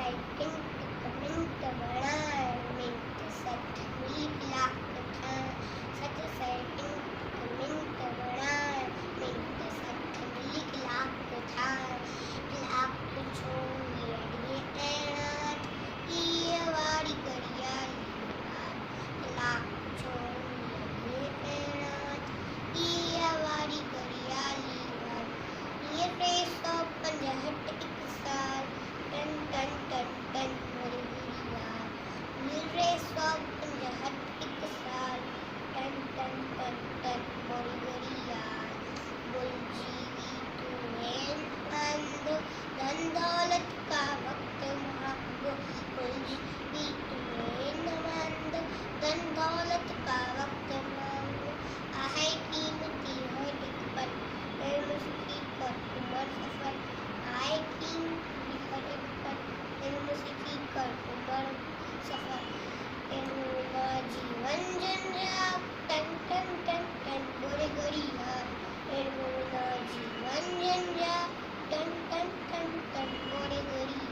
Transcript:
mint बनाए mint सठ मिली लाख ठाए सठ सेकंड मिंट बनाए मिंट सठ मिली लाख ठाए लाख छोड़ी अड़िए ऐनाट ये वारी करिया लाख छोड़ी अड़िए ऐनाट ये वारी करिया ये प्रेस तो 50 एक साल टन टन टन टन मोरी यार ये प्रेस तो 50 एक साल टन टन टन टन मोरी यार बोल जीवी तुम्हें अंध धन दौलत का वक्त मांगो बोल जीवी तुम्हें अंध धन दौलत का वक्त मांगो आहे कीमती हर एक पल मुश्किल पर उमर सफर आए कीमती हर एक पल मुश्किल कर उमर सफर मेरा जीवन जंजाल टन टन टन टन बोरे गरिया मेरा जीवन जंजाल टन टन टन टन बोरे गरिया